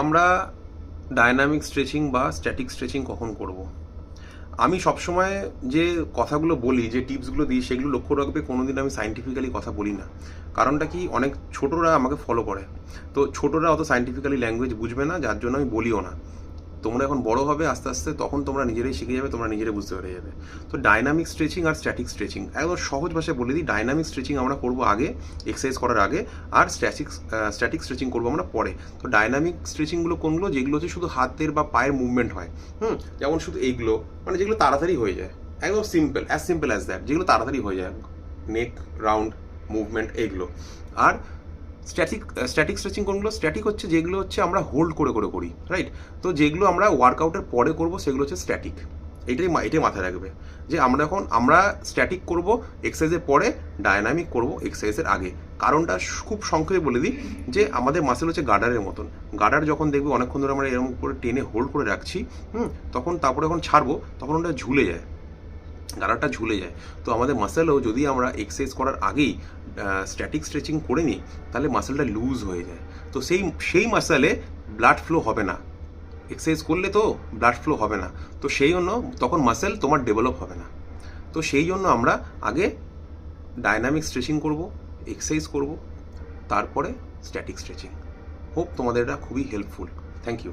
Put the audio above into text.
আমরা dynamic stretching বা static stretching কখন করব? আমি সবসময় যে কথাগুলো বলি, যে টিপসগুলো দিই, সেগুলো লক্ষ্য রাখবে কোনোদিন আমি সায়েন্টিফিক্যালি কথা বলি না। কারণটা কি, অনেক ছোটরা আমাকে ফলো করে। তো ছোটরা অত সায়েন্টিফিক্যালি ল্যাঙ্গুয়েজ বুঝবে না, যার জন্য আমি বলিও না। তোমরা এখন বড় হবে আস্তে আস্তে, তখন তোমরা নিজেরাই শিখে যাবে, তোমরা নিজেরাই বুঝতে পেরে যাবে। তো ডাইনামিক স্ট্রেচিং আর স্ট্যাটিক স্ট্রেচিং একদম সহজ ভাষায় বলে দিই। ডাইনামিক স্ট্রেচিং আমরা করবো আগে, এক্সারসাইজ করার আগে, আর স্ট্যাটিক স্ট্রেচিং করবো আমরা পরে। তো ডাইনামিক স্ট্রেচিংগুলো কোনগুলো? যেগুলো হচ্ছে শুধু হাতের বা পায়ের মুভমেন্ট হয়, যেমন শুধু এইগুলো, মানে যেগুলো তাড়াতাড়ি হয়ে যায়, একদম সিম্পল অ্যাজ দ্যাট, যেগুলো তাড়াতাড়ি হয়ে যায়, নেক রাউন্ড মুভমেন্ট এইগুলো। আর স্ট্যাটিক স্ট্রেচিং কোনগুলো? স্ট্যাটিক হচ্ছে যেগুলো হচ্ছে আমরা হোল্ড করে করে করি, রাইট? তো যেগুলো আমরা ওয়ার্কআউটের পরে করব সেগুলো হচ্ছে স্ট্যাটিক। এটাই মাথায় রাখবে, যে আমরা স্ট্যাটিক করব এক্সারসাইজের পরে, ডায়নামিক করব এক্সারসাইজের আগে। কারণটা খুব সংক্ষেপে বলে দিই, যে আমাদের মাসেল হচ্ছে গার্ডারের মতন। গার্ডার যখন দেখবে অনেকক্ষণ ধরে আমরা এরকম করে টেনে হোল্ড করে রাখছি, তারপরে যখন ছাড়বো তখন ওটা ঝুলে যায়, গাড়াটা ঝুলে যায়। তো আমাদের মাসেলও যদি আমরা এক্সারসাইজ করার আগেই স্ট্যাটিক স্ট্রেচিং করে নিই, তাহলে মাসেলটা লুজ হয়ে যায়। তো সেই মাসেলে ব্লাড ফ্লো হবে না, এক্সারসাইজ করলে তো ব্লাড ফ্লো হবে না। তো সেই জন্য তখন মাসেল তোমার ডেভেলপ হবে না। তো সেই জন্য আমরা আগে ডায়নামিক স্ট্রেচিং করব, এক্সারসাইজ করব, তারপরে স্ট্যাটিক স্ট্রেচিং। হোপ তোমাদের এটা খুবই হেল্পফুল। Thank you.